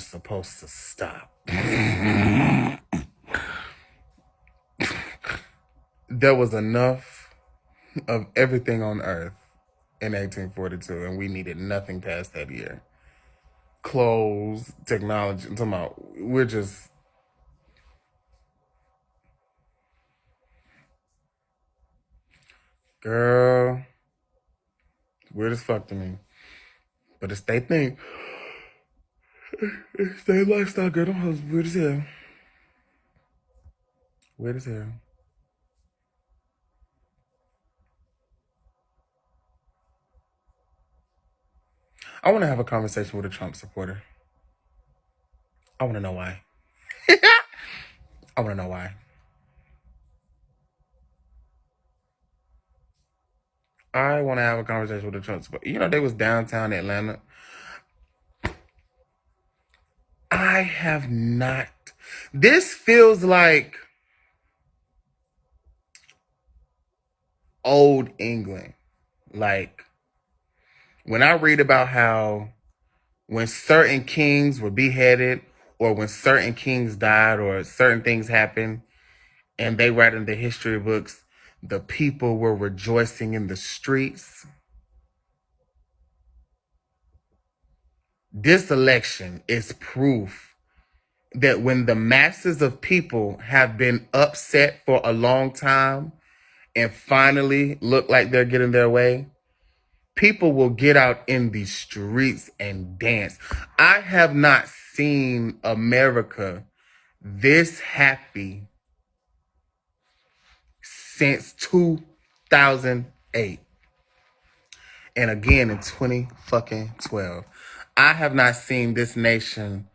supposed to stop. There was enough of everything on earth in 1842, and we needed nothing past that year. Clothes, technology, I'm talking about, we're just, girl, weird as fuck to me. But it's they thing. It's their lifestyle, girl. Them hoes weird as hell. Weird as hell. I want to have a conversation with a Trump supporter. I want to know why. I want to know why. I want to have a conversation with a Trump supporter. You know, they was downtown Atlanta. I have not. This feels like old England. Like, when I read about how when certain kings were beheaded or when certain kings died or certain things happened and they write in the history books, the people were rejoicing in the streets. This election is proof that when the masses of people have been upset for a long time and finally look like they're getting their way, people will get out in the streets and dance. I have not seen America this happy since 2008. And again in 2012. I have not seen this nation.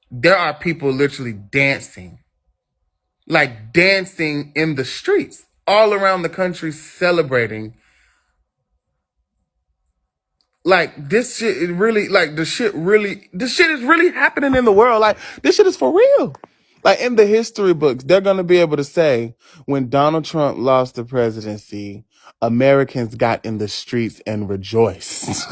There are people literally dancing. Like dancing in the streets all around the country celebrating. Like this shit is really this shit is really happening in the world. Like this shit is for real. Like in the history books, they're gonna be able to say when Donald Trump lost the presidency, Americans got in the streets and rejoiced.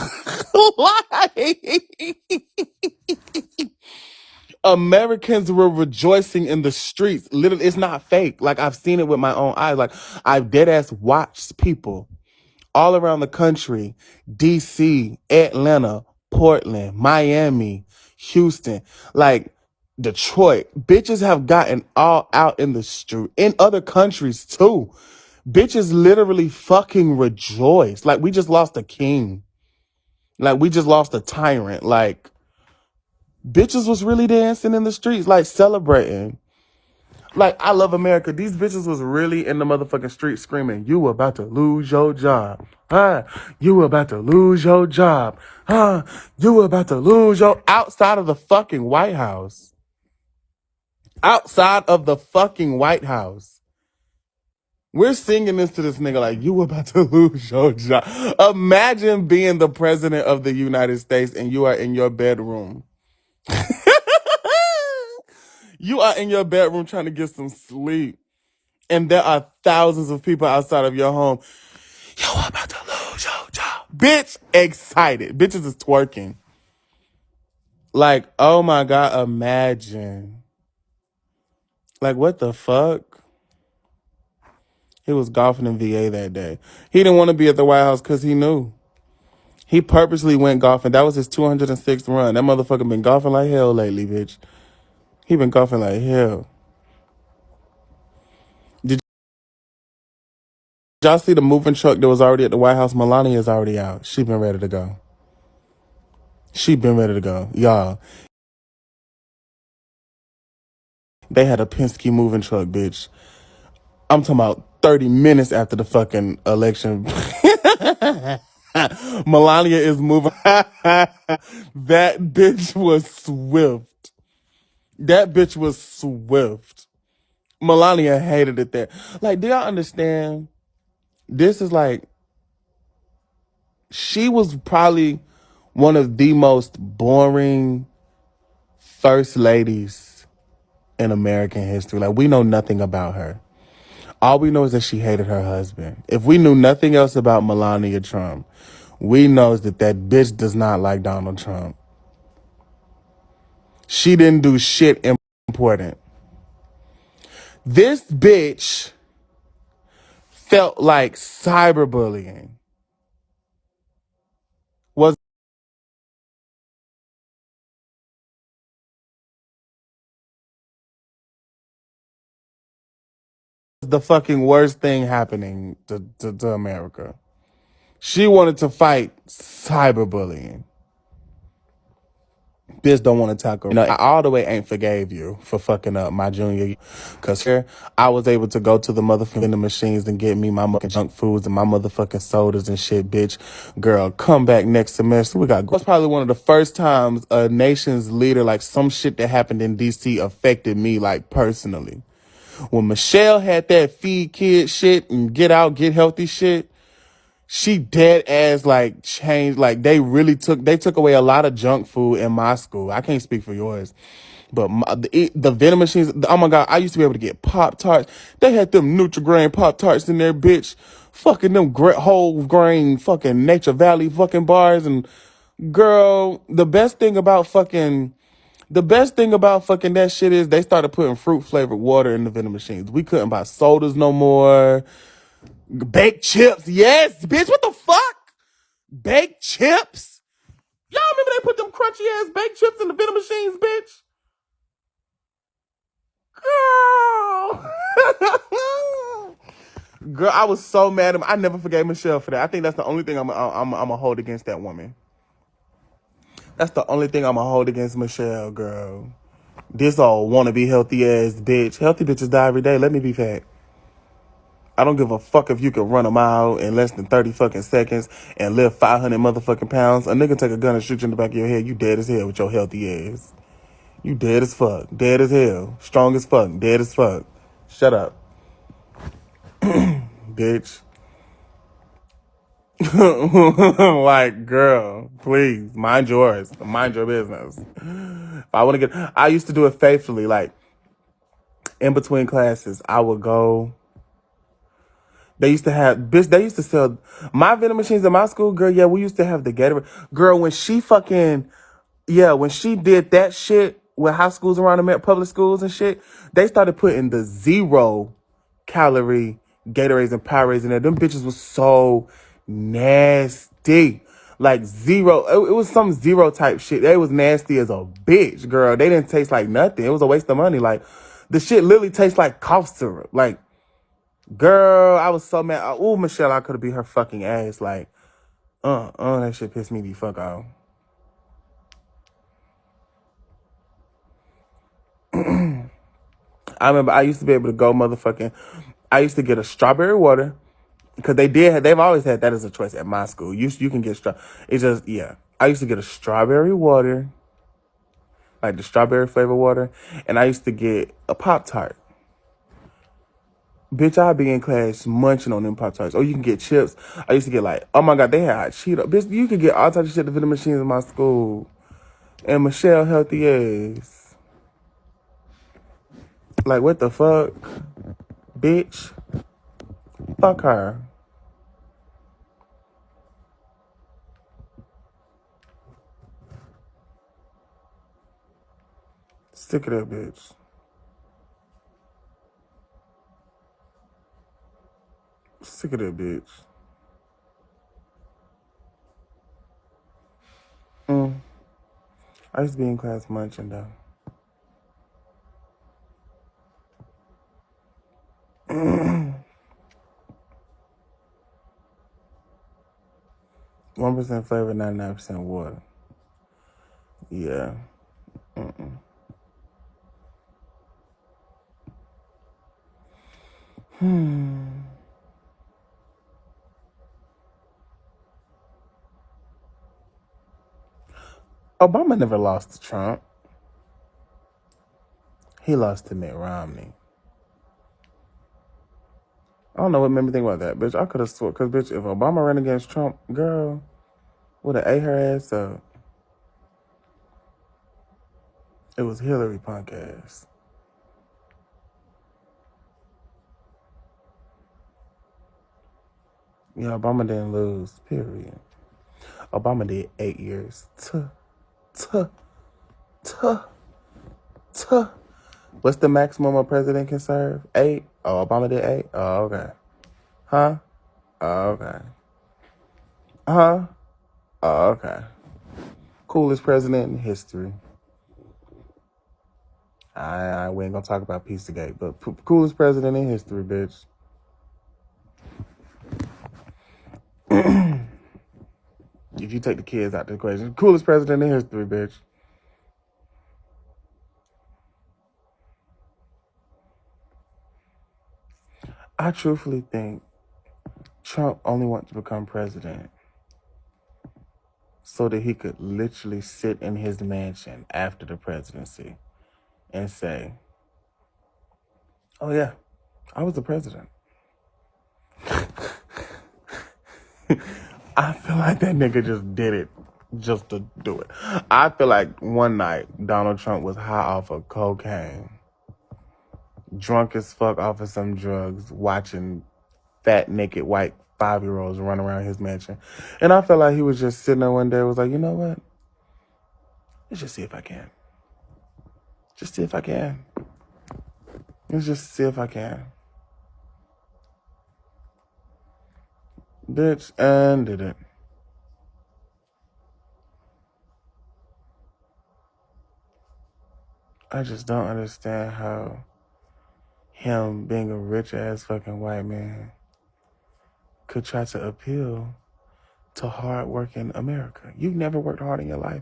Americans were rejoicing in the streets. Literally, it's not fake. Like I've seen it with my own eyes. Like I've dead ass watched people all around the country, DC, Atlanta, Portland, Miami, Houston, like Detroit. Bitches have gotten all out in the street, in other countries too. Bitches literally fucking rejoice. Like we just lost a king. Like we just lost a tyrant. Like bitches was really dancing in the streets, like celebrating. Like, I love America. These bitches was really in the motherfucking street screaming, you about to lose your job. You about to lose your job. You about to lose your... Outside of the fucking White House. Outside of the fucking White House. We're singing this to this nigga like, you about to lose your job. Imagine being the president of the United States and you are in your bedroom. You are in your bedroom trying to get some sleep. And there are thousands of people outside of your home. You about to lose your job. Bitch, excited. Bitches is twerking. Like, oh my God, imagine. Like, what the fuck? He was golfing in VA that day. He didn't want to be at the White House because he knew. He purposely went golfing. That was his 206th run. That motherfucker been golfing like hell lately, bitch. He been golfing like hell. Did y'all see the moving truck that was already at the White House? Melania is already out. She been ready to go. She been ready to go. Y'all, they had a Penske moving truck, bitch. I'm talking about 30 minutes after the fucking election. Melania is moving. That bitch was swift. That bitch was swift. Melania hated it there. Like, do y'all understand? This is like, she was probably one of the most boring first ladies in American history. Like, we know nothing about her. All we know is that she hated her husband. If we knew nothing else about Melania Trump, we know that that bitch does not like Donald Trump. She didn't do shit important. This bitch felt like cyberbullying was the fucking worst thing happening to America. She wanted to fight cyberbullying. Bitch don't want to tackle. I all the way ain't forgave you for fucking up my junior year. Because here, I was able to go to the motherfucking vending machines and get me my motherfucking junk foods and my motherfucking sodas and shit, bitch. Girl, come back next semester. That's probably one of the first times a nation's leader, like some shit that happened in D.C. affected me, like, personally. When Michelle had that feed kid shit and get out, get healthy shit, she dead ass like changed. Like they took away a lot of junk food in my school. I can't speak for yours, but the vending machines. Oh my god, I used to be able to get Pop-Tarts. They had them Nutri-Grain Pop-Tarts in there, bitch. Fucking them whole grain fucking Nature Valley fucking bars. And girl, the best thing about fucking that shit is they started putting fruit flavored water in the vending machines. We couldn't buy sodas no more. Baked chips, yes, bitch. What the fuck? Baked chips? Y'all remember they put them crunchy ass baked chips in the vending machines, bitch? Girl. Girl, I was so mad at I never forgave Michelle for that. I think that's the only thing I'm gonna hold against that woman. That's the only thing I'm gonna hold against Michelle, girl. This all wanna be healthy ass bitch. Healthy bitches die every day. Let me be fat. I don't give a fuck if you can run a mile in less than 30 fucking seconds and lift 500 motherfucking pounds. A nigga take a gun and shoot you in the back of your head. You dead as hell with your healthy ass. You dead as fuck. Dead as hell. Strong as fuck. Dead as fuck. Shut up, bitch. Like, girl, please, mind yours. Mind your business. If I want to I used to do it faithfully. Like, in between classes, I would go. They used to have, bitch, they used to sell my vending machines in my school, girl. Yeah, we used to have the Gatorade. Girl, when she did that shit with high schools around the public schools and shit, they started putting the 0 calorie Gatorades and Powerades in there. Them bitches was so nasty. Like zero, it was some zero type shit. They was nasty as a bitch, girl. They didn't taste like nothing. It was a waste of money. Like, the shit literally tastes like cough syrup. Like, girl, I was so mad. Oh, Michelle, I could have beat her fucking ass. Like, that shit pissed me the fuck off. I remember I used to be able to go I used to get a strawberry water because they've always had that as a choice at my school. You can get it's just, yeah. I used to get a strawberry water, like the strawberry flavor water, and I used to get a Pop-Tart. Bitch, I'd be in class munching on them Pop-Tarts. Or you can get chips. I used to get like, oh my God, they had Cheetos. Bitch, you could get all types of shit at the vending machines in my school. And Michelle healthy ass. Like, what the fuck? Bitch. Fuck her. Sick of that bitch. Sick of that bitch. I used to be in class munching though. 1% flavor, 99% water. Yeah. Obama never lost to Trump. He lost to Mitt Romney. I don't know what made me think about that, bitch. I could have swore, because, bitch, if Obama ran against Trump, girl, would have ate her ass up. It was Hillary punk ass. Yeah, Obama didn't lose, period. Obama did 8 years. Tuh. What's the maximum a president can serve? 8? Oh, Obama did 8? Oh, okay. Huh? Oh, okay. Huh? Oh, okay. Coolest president in history. We ain't gonna talk about Pizzagate, but coolest president in history, bitch. If you take the kids out the equation, coolest president in history, bitch. I truthfully think Trump only wants to become president so that he could literally sit in his mansion after the presidency and say, oh yeah, I was the president. I feel like that nigga just did it just to do it. I feel like one night Donald Trump was high off of cocaine, drunk as fuck off of some drugs, watching fat, naked, white 5-year-olds run around his mansion. And I felt like he was just sitting there one day and was like, you know what? Let's just see if I can. Just see if I can. Let's just see if I can. Bitch, and did it. I just don't understand how him being a rich ass fucking white man could try to appeal to hard-working America. You've never worked hard in your life.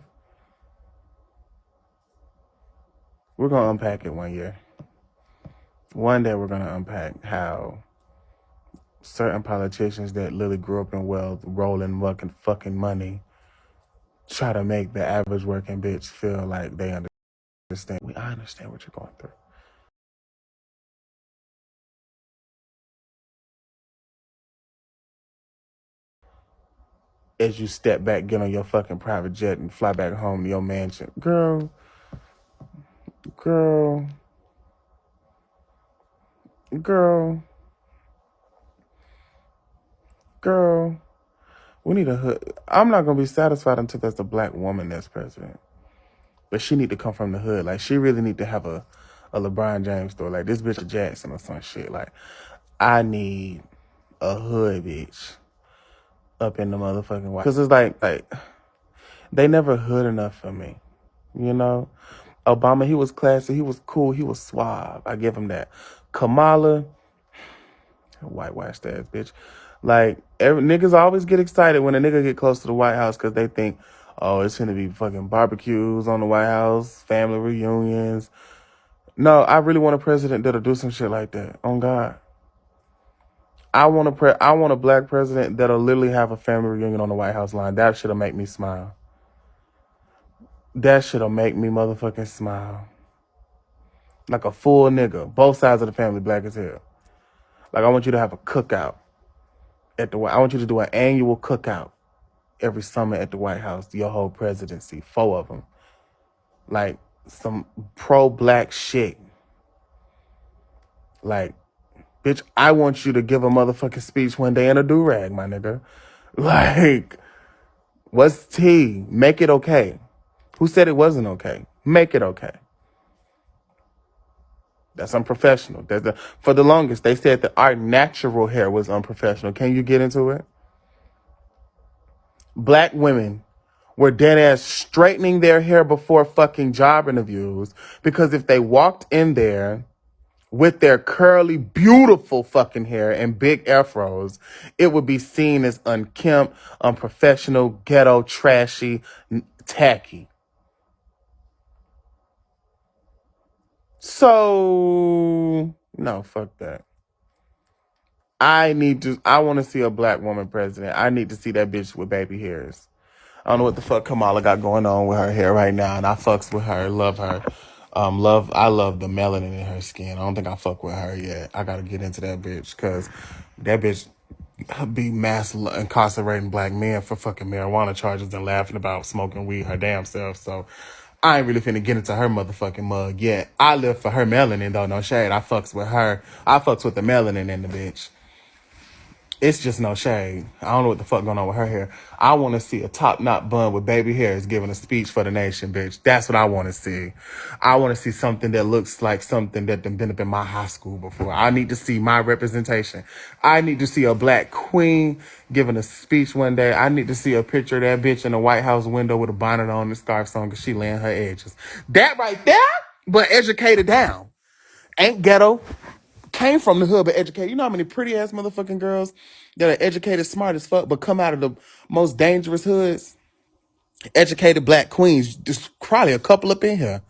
We're going to unpack it one year. One day we're going to unpack how certain politicians that literally grew up in wealth, rolling fucking money, try to make the average working bitch feel like they understand. I understand what you're going through. As you step back, get on your fucking private jet and fly back home to your mansion. Girl. We need a hood. I'm not going to be satisfied until there's a black woman that's president. But she need to come from the hood. Like, she really need to have a LeBron James story. Like, this bitch a Jackson or some shit. Like, I need a hood bitch up in the motherfucking white. Because it's like, they never hood enough for me. You know? Obama, he was classy. He was cool. He was suave. I give him that. Kamala, whitewashed ass bitch. Like, niggas always get excited when a nigga get close to the White House because they think, oh, it's gonna be fucking barbecues on the White House, family reunions. No, I really want a president that'll do some shit like that. On God. I want a black president that'll literally have a family reunion on the White House line. That shit'll make me smile. That shit'll make me motherfucking smile. Like a full nigga. Both sides of the family black as hell. Like, I want you to have a cookout I want you to do an annual cookout every summer at the White House, your whole presidency, 4 of them. Like, some pro-black shit. Like, bitch, I want you to give a motherfucking speech one day in a do-rag, my nigga. Like, what's tea? Make it okay. Who said it wasn't okay? Make it okay. That's unprofessional. For the longest, they said that our natural hair was unprofessional. Can you get into it? Black women were dead ass straightening their hair before fucking job interviews because if they walked in there with their curly, beautiful fucking hair and big afros, it would be seen as unkempt, unprofessional, ghetto, trashy, tacky. So, no, fuck that. I want to see a black woman president. I need to see that bitch with baby hairs. I don't know what the fuck Kamala got going on with her hair right now, and I fucks with her, love her. I love the melanin in her skin. I don't think I fuck with her yet. I gotta get into that bitch, because that bitch be mass incarcerating black men for fucking marijuana charges and laughing about smoking weed her damn self. So I ain't really finna get into her motherfucking mug yet. I live for her melanin though, no shade. I fucks with her. I fucks with the melanin in the bitch. It's just no shade. I don't know what the fuck going on with her hair. I want to see a top knot bun with baby hairs giving a speech for the nation, bitch. That's what I want to see. I want to see something that looks like something that done been up in my high school before. I need to see my representation. I need to see a black queen giving a speech one day. I need to see a picture of that bitch in a White House window with a bonnet on and scarf on because she laying her edges. That right there, but educated down. Ain't ghetto. Came from the hood, but educated. You know how many pretty ass motherfucking girls that are educated, smart as fuck, but come out of the most dangerous hoods? Educated black queens. Just probably a couple up in here.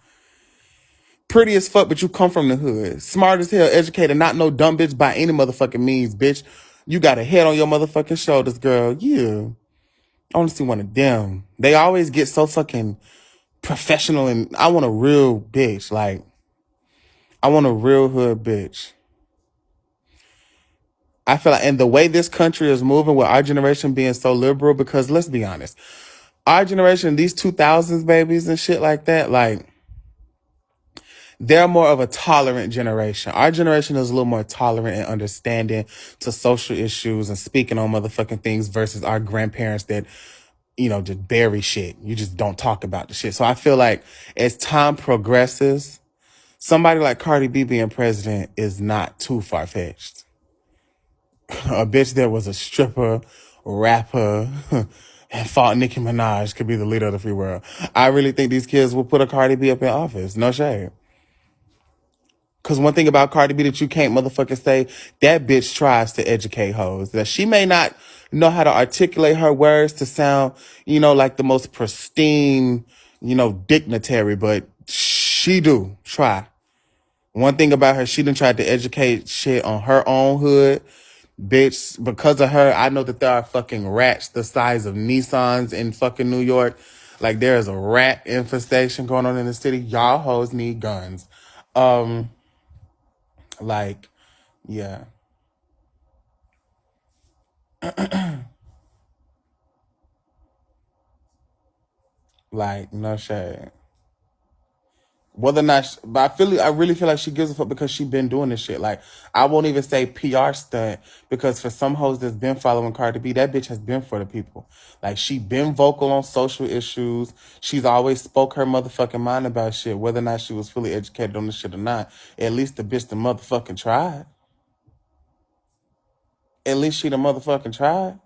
Pretty as fuck, but you come from the hood. Smart as hell, educated, not no dumb bitch by any motherfucking means, bitch. You got a head on your motherfucking shoulders, girl. Yeah. I want to see one of them. They always get so fucking professional, and I want a real bitch. Like, I want a real hood bitch. I feel like, and the way this country is moving with our generation being so liberal, because let's be honest, our generation, these 2000s babies and shit like that, like, they're more of a tolerant generation. Our generation is a little more tolerant and understanding to social issues and speaking on motherfucking things versus our grandparents that, you know, just bury shit. You just don't talk about the shit. So I feel like as time progresses, somebody like Cardi B being president is not too far-fetched. A bitch that was a stripper, rapper, and fought Nicki Minaj could be the leader of the free world. I really think these kids will put a Cardi B up in office. No shade. Because one thing about Cardi B that you can't motherfucking say, that bitch tries to educate hoes. That she may not know how to articulate her words to sound, you know, like the most pristine, you know, dignitary, but she do try. One thing about her, she done tried to educate shit on her own hood. Bitch, because of her, I know that there are fucking rats the size of Nissans in fucking New York. Like, there is a rat infestation going on in the city. Y'all hoes need guns. Like, yeah. Like, no shade. Whether or not, but I really feel like she gives a fuck because she been doing this shit. Like, I won't even say PR stunt because for some hoes that's been following Cardi B, that bitch has been for the people. Like, she been vocal on social issues. She's always spoke her motherfucking mind about shit, whether or not she was fully educated on this shit or not. At least the bitch the motherfucking tried. At least she the motherfucking tried.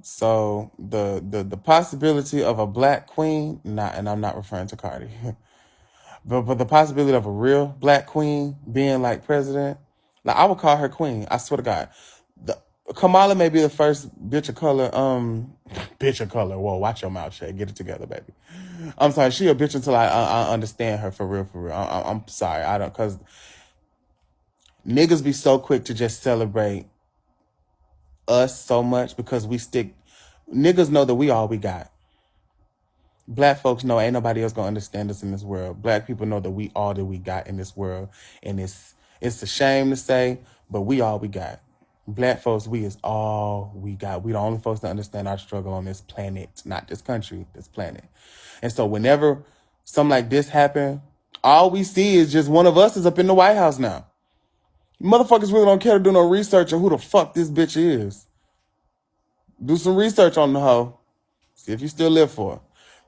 So the possibility of a black queen, not, and I'm not referring to Cardi. But the possibility of a real black queen being like president, like I would call her queen. I swear to God, the, Kamala may be the first bitch of color. Bitch of color. Whoa, watch your mouth, Shay. Get it together, baby. I'm sorry. She a bitch until I understand her for real, for real. I'm sorry. I don't, cause niggas be so quick to just celebrate us so much because we stick. Niggas know that we all we got. Black folks know ain't nobody else gonna understand us in this world. Black people know that we all that we got in this world. And it's a shame to say, but we all we got. Black folks, we is all we got. We the only folks that understand our struggle on this planet, not this country, this planet. And so whenever something like this happen, all we see is just one of us is up in the White House now. Motherfuckers really don't care to do no research on who the fuck this bitch is. Do some research on the hoe. See if you still live for her.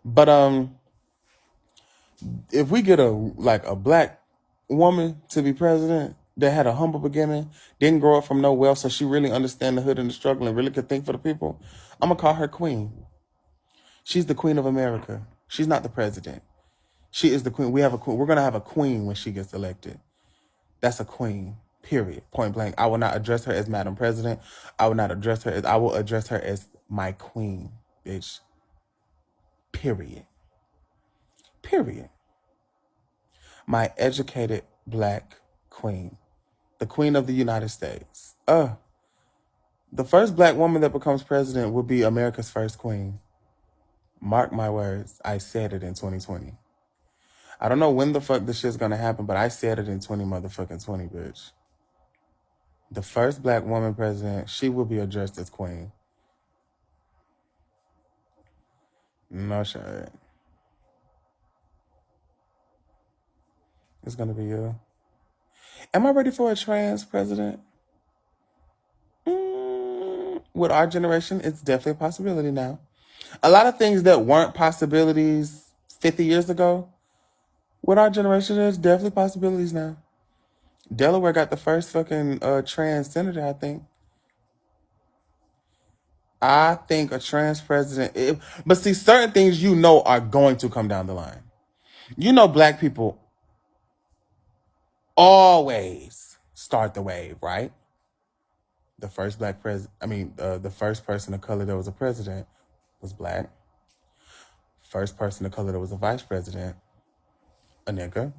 But if we get a black woman to be president that had a humble beginning, didn't grow up from no wealth, so she really understand the hood and the struggle and really could think for the people, I'm gonna call her queen. She's the queen of America. She's not the president. She is the queen. We have a queen. We're gonna have a queen when she gets elected. That's a queen. Period. Point blank. I will not address her as Madam President. I will not address her as. I will address her as my queen, bitch. Period. Period. My educated black queen, the queen of the United States. The first black woman that becomes president will be America's first queen. Mark my words. I said it in 2020. I don't know when the fuck this shit's gonna happen, but I said it in 20 motherfucking 20, bitch. The first black woman president, she will be addressed as queen. No shit. It's gonna be you. Am I ready for a trans president? with our generation, it's definitely a possibility now. A lot of things that weren't possibilities 50 years ago, with our generation, there's definitely possibilities now. Delaware got the first fucking trans senator, I think. I think a trans president. But see, certain things you know are going to come down the line. You know, black people always start the wave, right? The first black president, the first person of color that was a president was black. First person of color that was a vice president, a nigga.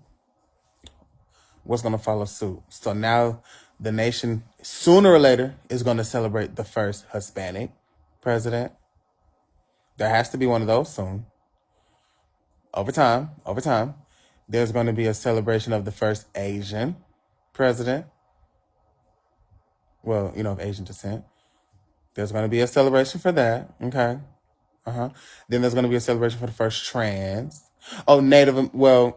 What's going to follow suit? So now the nation, sooner or later, is going to celebrate the first Hispanic president. There has to be one of those soon. Over time, there's going to be a celebration of the first Asian president. Well, of Asian descent. There's going to be a celebration for that. Okay. Then there's going to be a celebration for the first trans. Oh,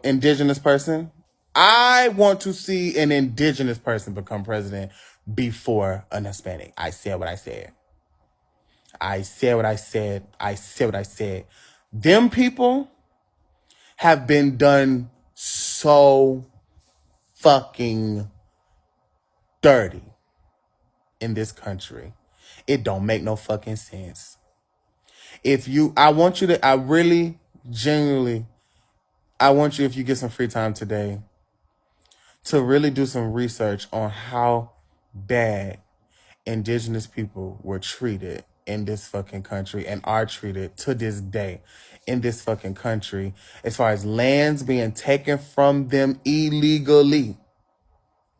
indigenous person. I want to see an indigenous person become president before an Hispanic. I said what I said. I said what I said. I said what I said. Them people have been done so fucking dirty in this country. It don't make no fucking sense. I want you, if you get some free time today, to really do some research on how bad indigenous people were treated in this fucking country and are treated to this day in this fucking country, as far as lands being taken from them illegally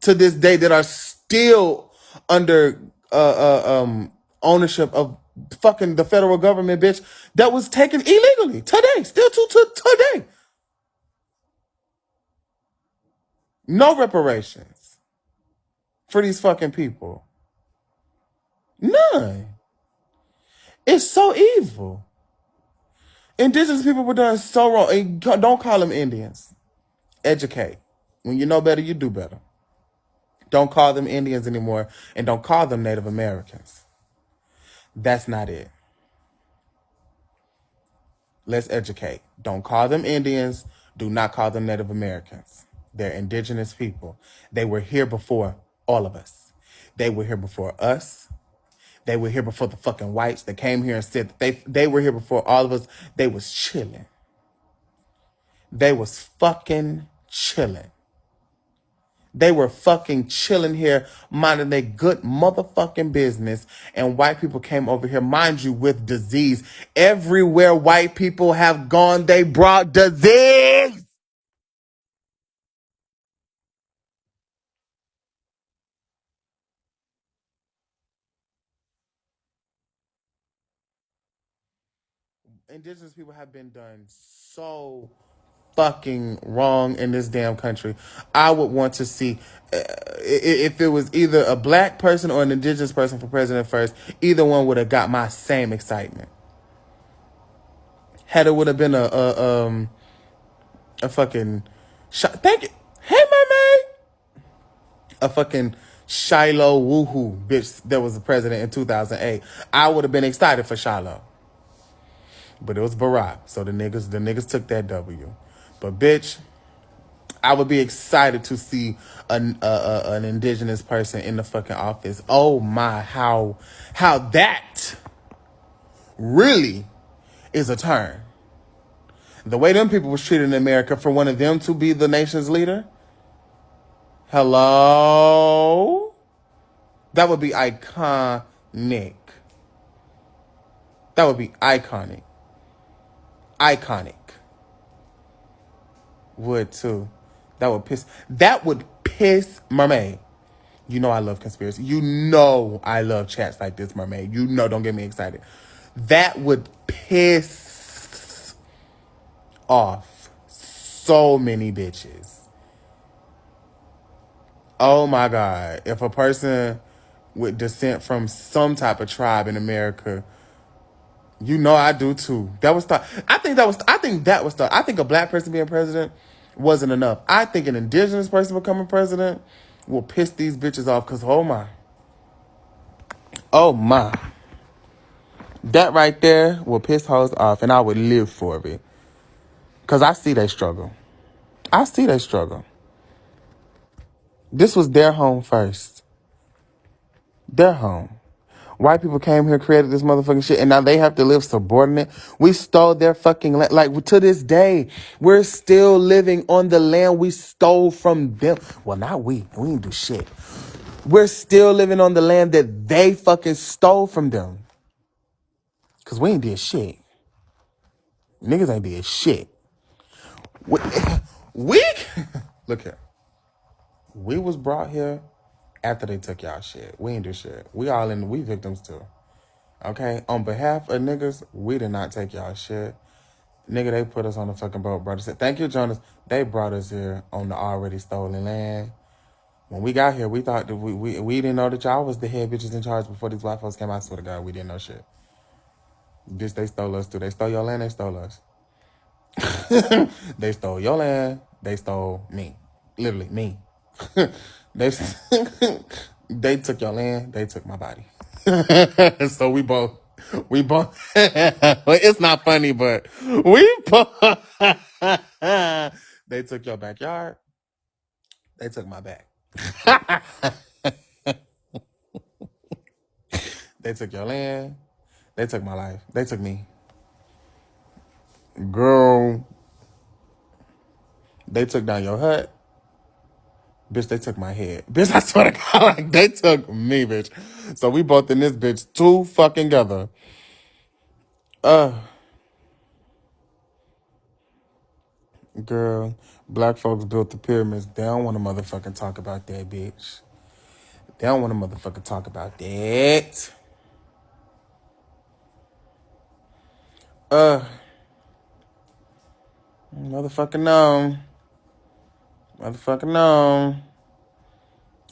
to this day, that are still under ownership of fucking the federal government, bitch, that was taken illegally today, still to today. No reparations for these fucking people. None. It's so evil. Indigenous people were done so wrong. And don't call them Indians. Educate. When you know better, you do better. Don't call them Indians anymore, and don't call them Native Americans. That's not it. Let's educate. Don't call them Indians. Do not call them Native Americans. They're indigenous people. They were here before all of us. They were here before us. They were here before the fucking whites that came here and said that they were here before all of us. They was chilling. They was fucking chilling. They were fucking chilling here, minding their good motherfucking business. And white people came over here, mind you, with disease. Everywhere white people have gone, they brought disease. Indigenous people have been done so fucking wrong in this damn country. I would want to see if it was either a black person or an indigenous person for president first. Either one would have got my same excitement. Had it would have been a fucking thank you. Hey, mermaid. A fucking Shiloh woohoo bitch that was the president in 2008. I would have been excited for Shiloh. But it was Barack. So the niggas took that W. But bitch, I would be excited to see an indigenous person in the fucking office. Oh my, how that really is a turn. The way them people was treated in America, for one of them to be the nation's leader. Hello? That would be iconic. That would be iconic. Iconic. Would too. That would piss Mermaid. You know I love conspiracy. You know I love chats like this, Mermaid. You know, don't get me excited. That would piss off so many bitches. Oh my God. If a person with descent from some type of tribe in America, you know I do too. I think a black person being president wasn't enough. I think an indigenous person becoming president will piss these bitches off, because oh my. That right there will piss hoes off, and I would live for it. Because I see they struggle. I see they struggle. This was their home first. Their home. White people came here, created this motherfucking shit, and now they have to live subordinate. We stole their fucking land. Like, to this day, we're still living on the land we stole from them. Well, not we. We didn't do shit. We're still living on the land that they fucking stole from them. Because we ain't did shit. Niggas ain't did shit. We look here. We was brought here after they took y'all shit. We ain't do shit. We victims too. Okay? On behalf of niggas, we did not take y'all shit. Nigga, they put us on the fucking boat, brother. Said, thank you, Jonas. They brought us here on the already stolen land. When we got here, we thought that we didn't know that y'all was the head bitches in charge before these white folks came. I swear to God, we didn't know shit. Bitch, they stole us too. They stole your land, they stole us. They stole your land, they stole me. Literally, me. they they took your land, they took my body. So we both it's not funny, but we both they took your backyard, they took my back. They took your land, they took my life, they took me. Girl, they took down your hut. Bitch, they took my head. Bitch, I swear to God, like, they took me, bitch. So we both in this bitch too fucking together. Girl, black folks built the pyramids. They don't want to motherfucking talk about that, bitch. They don't want to motherfucking talk about that. Motherfucking no. Motherfucking no.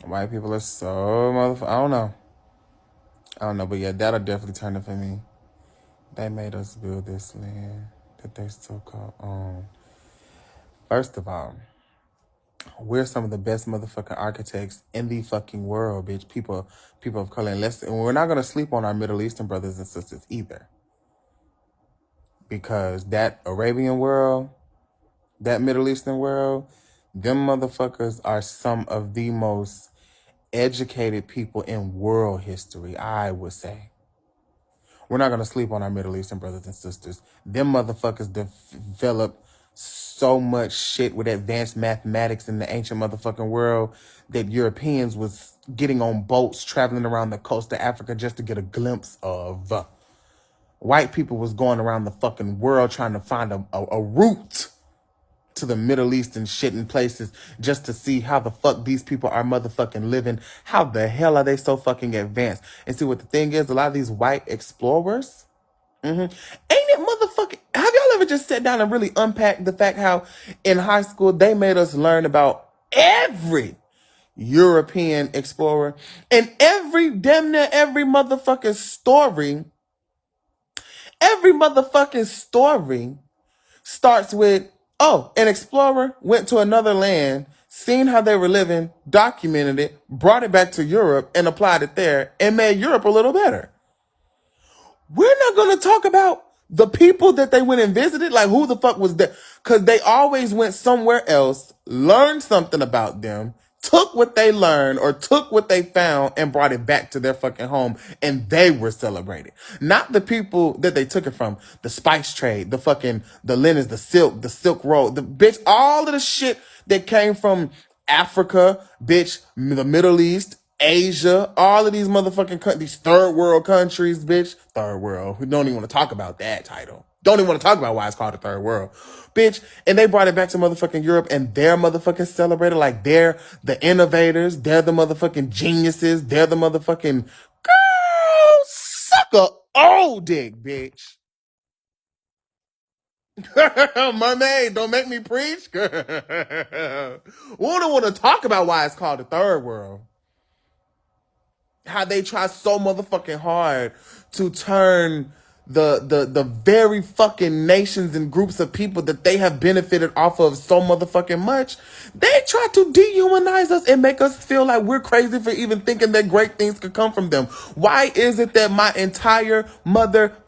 White people are so motherfucking... I don't know, but yeah, that'll definitely turn it for me. They made us build this land that they so-called own. First of all, we're some of the best motherfucking architects in the fucking world, bitch. People of color. And we're not going to sleep on our Middle Eastern brothers and sisters either. Because that Arabian world, that Middle Eastern world, them motherfuckers are some of the most educated people in world history, I would say. We're not going to sleep on our Middle Eastern brothers and sisters. Them motherfuckers developed so much shit with advanced mathematics in the ancient motherfucking world that Europeans was getting on boats traveling around the coast of Africa just to get a glimpse of. White people was going around the fucking world trying to find a route to the Middle Eastern shit in places just to see how the fuck these people are motherfucking living. How the hell are they so fucking advanced? And see what the thing is, a lot of these white explorers, ain't it motherfucking... Have y'all ever just sat down and really unpacked the fact how in high school they made us learn about every European explorer and damn near every motherfucking story starts with, oh, an explorer went to another land, seen how they were living, documented it, brought it back to Europe and applied it there and made Europe a little better. We're not going to talk about the people that they went and visited, like who the fuck was there, because they always went somewhere else, learned something about them, took what they learned or took what they found and brought it back to their fucking home, and they were celebrated. Not the people that they took it from. The spice trade, the linens, the silk road, the bitch, all of the shit that came from Africa, bitch, the Middle East, Asia, all of these motherfucking these third world countries, bitch. Third world. We don't even want to talk about that title. Don't even want to talk about why it's called the third world. Bitch. And they brought it back to motherfucking Europe and they're motherfucking celebrated like they're the innovators. They're the motherfucking geniuses. They're the motherfucking girl sucker old dick, bitch. Mermaid, don't make me preach. We don't want to talk about why it's called the third world. How they try so motherfucking hard to turn the very fucking nations and groups of people that they have benefited off of so motherfucking much. They try to dehumanize us and make us feel like we're crazy for even thinking that great things could come from them. Why is it that my entire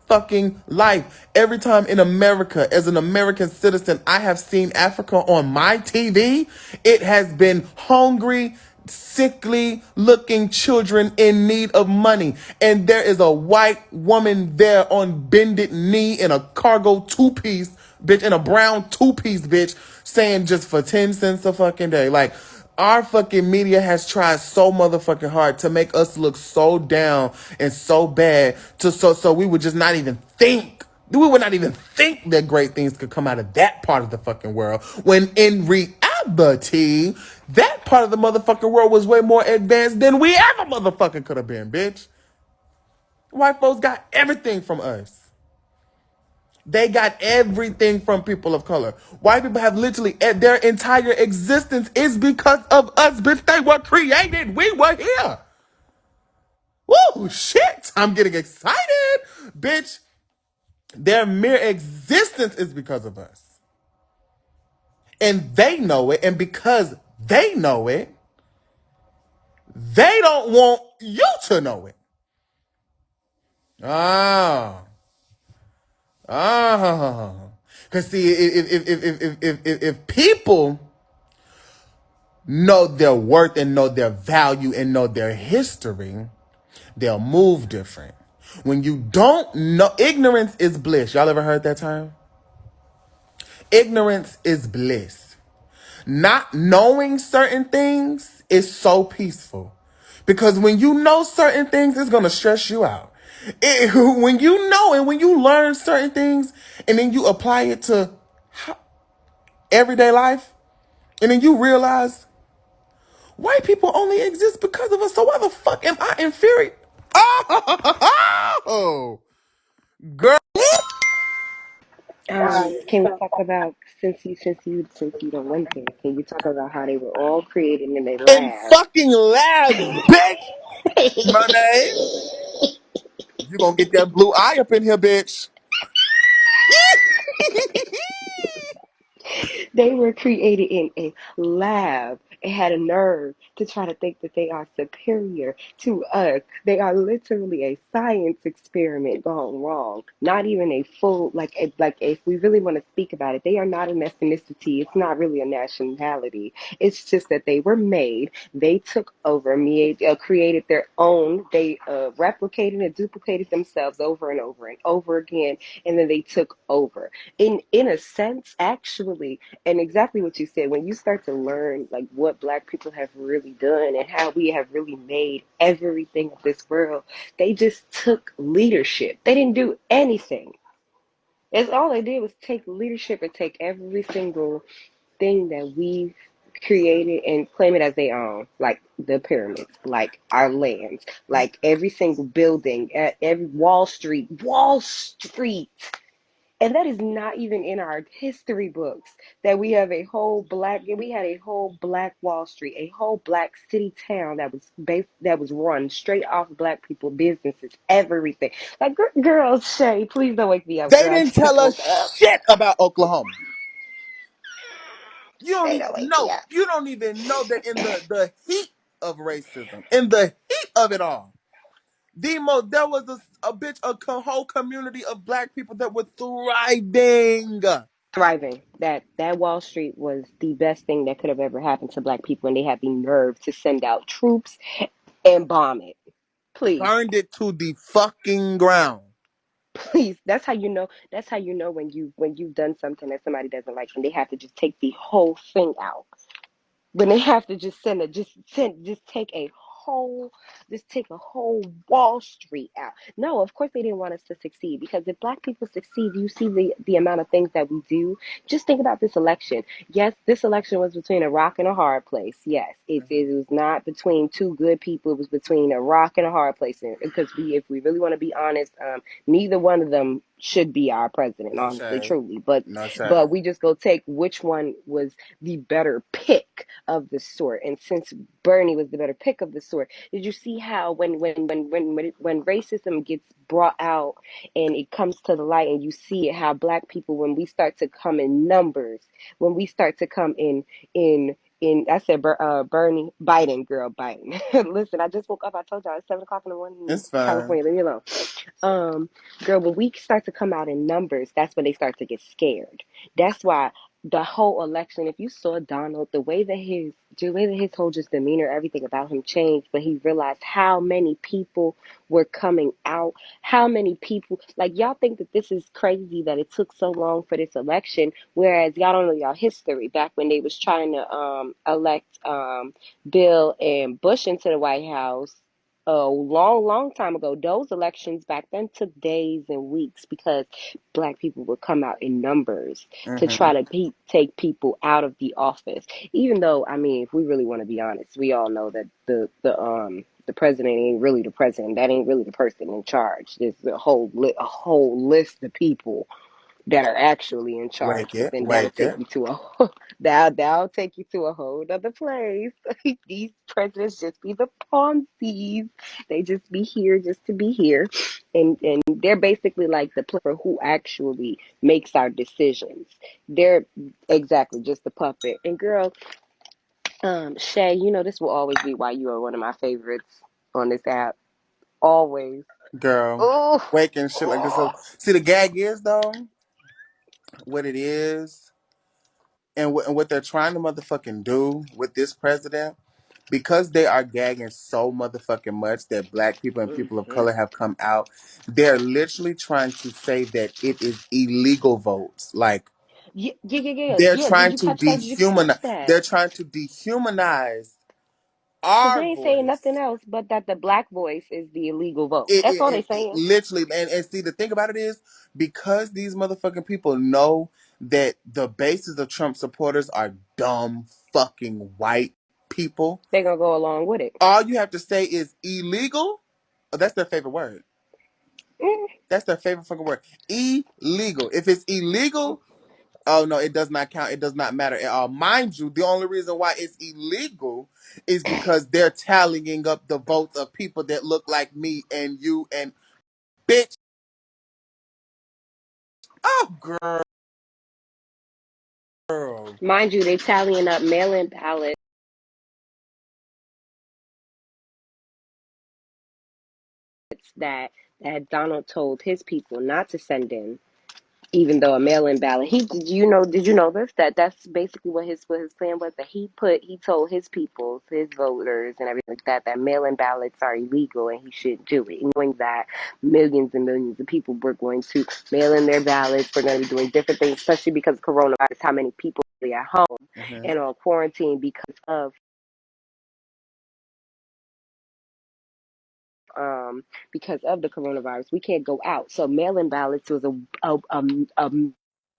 fucking life. Every time in America, as an American citizen, I have seen Africa on my TV, it has been hungry, sickly looking children in need of money. And there is a white woman there on bended knee in a cargo two-piece, bitch, in a brown two-piece, bitch, saying just for 10 cents a fucking day. Like, our fucking media has tried so motherfucking hard to make us look so down and so bad so we would just not even think. We would not even think that great things could come out of that part of the fucking world. When in reality, that part of the motherfucking world was way more advanced than we ever motherfucking could have been, bitch. White folks got everything from us. They got everything from people of color. White people have literally, their entire existence is because of us, bitch. They were created. We were here. Woo, shit. I'm getting excited. Bitch, their mere existence is because of us. And they know it. And because they know it, they don't want you to know it. Ah. Ah. Because see, if people know their worth and know their value and know their history, they'll move different. When you don't know, ignorance is bliss. Y'all ever heard that term? Ignorance is bliss. Not knowing certain things is so peaceful. Because when you know certain things, it's going to stress you out. When you know and when you learn certain things and then you apply it to everyday life, and then you realize white people only exist because of us, so why the fuck am I inferior? Oh, girl. Can we talk about since you don't went there? Can you talk about how they were all created in a In lab? fucking labs, bitch. Money. You gonna get that blue eye up in here, bitch. They were created in a lab. It had a nerve to try to think that they are superior to us. They are literally a science experiment gone wrong. Not even a full like if we really want to speak about it, they are not an ethnicity. It's not really a nationality. It's just that they were made. They took over, created their own. They replicated and duplicated themselves over and over and over again, and then they took over. In a sense, actually, and exactly what you said, when you start to learn like what black people have really done and how we have really made everything of this world, they just took leadership. They didn't do anything. It's all they did was take leadership and take every single thing that we've created and claim it as their own, like the pyramids, like our lands, like every single building at every Wall Street. And that is not even in our history books that we had a whole black Wall Street, a whole black city town that was run straight off of black people, businesses, everything. Like, girl, Shay, please don't wake me up, They girl. I didn't just tell us woke up. shit about Oklahoma. You don't Shay, even don't wake me know. up. You don't even know that in the heat of racism, in the heat of it all, there was a whole community of black people that were thriving. Thriving. That Wall Street was the best thing that could have ever happened to black people, and they had the nerve to send out troops and bomb it. Please. Burned it to the fucking ground. Please, that's how you know when you've done something that somebody doesn't like, and they have to just take the whole thing out. When they have to just whole take a whole Wall Street out. No, of course they didn't want us to succeed, because if black people succeed, you see the amount of things that we do. Just think about this election. Yes, this election was between a rock and a hard place. Yes, it was not between two good people. It was between a rock and a hard place. Because if we really want to be honest, neither one of them should be our president, No honestly, shade. truly. But No shade. but we just go take which one was the better pick of the sort. And since Bernie was the better pick of the sort, did you see how when racism gets brought out and it comes to the light, and you see it, how black people, when we start to come in numbers, when we start to come in I said Bernie Biden, girl, Biden. Listen, I just woke up. I told y'all it's 7 o'clock in the morning in It's fine. California. Leave me alone. Girl, when we start to come out in numbers, that's when they start to get scared. That's why the whole election, if you saw Donald, the way that his whole just demeanor, everything about him changed when he realized how many people were coming out, how many people, like, y'all think that this is crazy that it took so long for this election, whereas y'all don't know y'all history back when they was trying to elect Bill and Bush into the White House a long, long time ago. Those elections back then took days and weeks because black people would come out in numbers to Hmm. try to take people out of the office. Even though, I mean, if we really want to be honest, we all know that the president ain't really the president. That ain't really the person in charge. There's a whole list of people that are actually in charge, Wake but it, then that'll wake take it. you to a that'll take you to a whole other place. These presidents just be the Ponzi's. They just be here just to be here, and they're basically like the for who actually makes our decisions. They're exactly just the puppet. And girl, Shay, this will always be why you are one of my favorites on this app. Always. Girl, Oh, waking shit like this. So, see, the gag is, though, what it is, and what they're trying to motherfucking do with this president, because they are gagging so motherfucking much that black people and people of hmm color have come out. They're literally trying to say that it is illegal votes. Like, yeah, yeah, yeah, yeah, they're yeah. Did trying you to catch that? Did you catch dehumanize. that? They're trying to dehumanize Because they our ain't saying nothing voice. else but that the black voice is the illegal vote. It, That's it, all they it, it saying. literally, and see, the thing about it is, because these motherfucking people know that the basis of Trump supporters are dumb fucking white people. They gonna go along with it. All you have to say is illegal. Oh, that's their favorite word. Mm. That's their favorite fucking word. Illegal. If it's illegal, oh no, it does not count. It does not matter at all. Mind you, the only reason why it's illegal is because they're tallying up the votes of people that look like me and you and bitch. Oh, girl. Mind you, they tallying up mail-in ballots that Donald told his people not to send in, even though a mail-in ballot. Did you know this? That's basically what his plan was. That he told his people, his voters, and everything like that mail-in ballots are illegal and he shouldn't do it. Knowing that millions and millions of people were going to mail in their ballots, we're going to be doing different things, especially because of coronavirus. How many people are at home Hmm. and on quarantine um because of the coronavirus. We can't go out. So mail-in ballots was a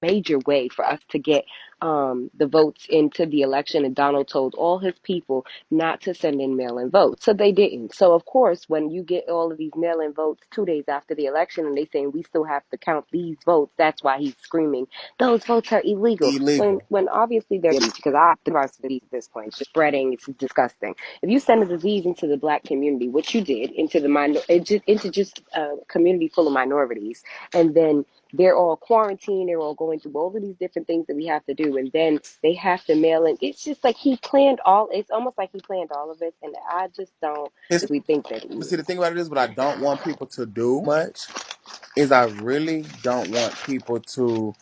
major way for us to get the votes into the election. And Donald told all his people not to send in mail-in votes. So they didn't. So of course, when you get all of these mail-in votes 2 days after the election and they saying we still have to count these votes, that's why he's screaming those votes are illegal. When Illegal. when obviously they're because I the virus at this point it's just spreading. It's disgusting. If you send a disease into the black community, which you did, into the into just a community full of minorities, and then they're all quarantined, they're all going through all of these different things that we have to do, and then they have to mail in. It's just like he planned all. It's almost like he planned all of it, and I just don't It's, really think that he but see, is. the thing about it is, what I don't want people to do much is I really don't want people to.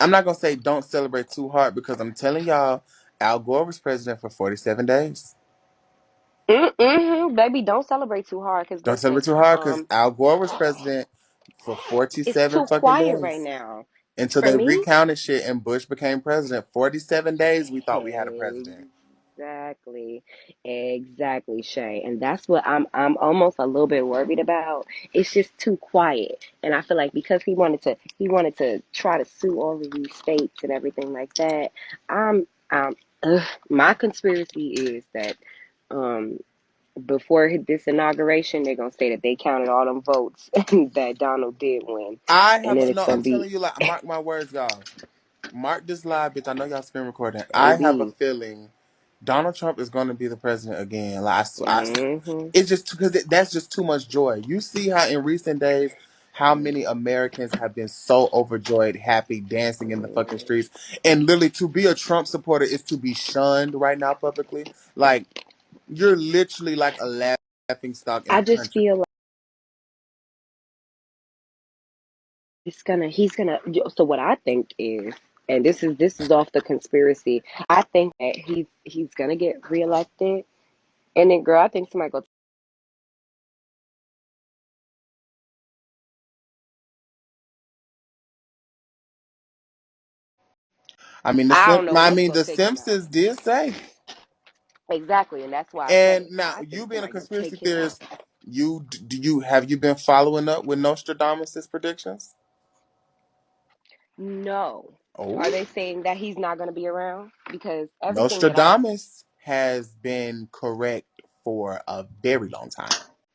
I'm not gonna say don't celebrate too hard because I'm telling y'all, Al Gore was president for 47 days. Baby, don't celebrate too hard, because Don't listen, celebrate too hard because Al Gore was president for it's 47 too fucking quiet right days now until for they me. recounted shit and Bush became president. 47 days we thought we had a president. Exactly, exactly, Shay, and that's what I'm almost a little bit worried about. It's just too quiet, and I feel like because he wanted to try to sue all of these states and everything like that. I'm my conspiracy is that um before this inauguration, they're gonna say that they counted all them votes that Donald did win, I and have then a, it's no. gonna I'm be telling you, like, mark my words, y'all. Mark this live, bitch. I know y'all screen recording. I have a baby. feeling Donald Trump is going to be the president again. Like, Hmm it's just because that's just too much joy. You see how in recent days how many Americans have been so overjoyed, happy, dancing in the fucking streets. And literally, to be a Trump supporter is to be shunned right now publicly. Like, you're literally like a laughing stock in I the just country. feel like he's gonna so what I think is, and this is off the conspiracy. I think that he's gonna get reelected, and then girl, I think somebody go. I mean, I don't know what's gonna The take him out. Simpsons did say. Exactly, and that's why I And say now, I you think being a somebody gonna conspiracy take him out. theorist, have you been following up with Nostradamus' predictions? No, Oh, are they saying that he's not gonna be around? Because everything that I Nostradamus has been correct for a very long time.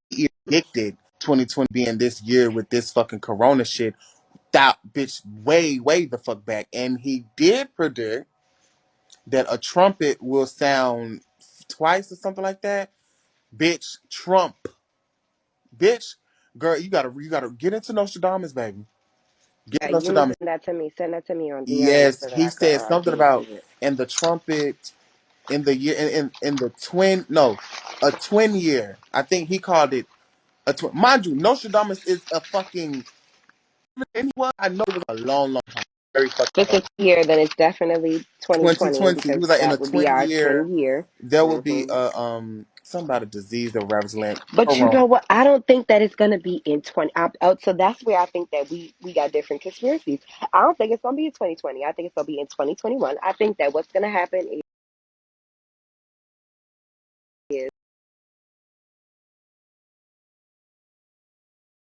He predicted 2020 being this year with this fucking corona shit. That bitch way the fuck back. And he did predict that a trumpet will sound twice or something like that. Bitch, Trump. Bitch, girl, you gotta get into Nostradamus, baby. Get yeah, into you need to Nostradamus. send that to me on DM Yes, so that he I could said something dig into about it. and the trumpet in the year in the twin no a twin year. I think he called it a twin. Mind you, Nostradamus is a fucking anyone. I know it was a long time, very fucking If long. it's here, then it's definitely 2020 2020. He because was like in a that would be twin our year. twin year. There will be hmm something about a disease that will ravage the land. But you Corona. know what? I don't think that it's gonna be in 20. So that's where I think that we got different conspiracies. I don't think it's gonna be in 2020. I think it's gonna be in 2021. I think that what's gonna happen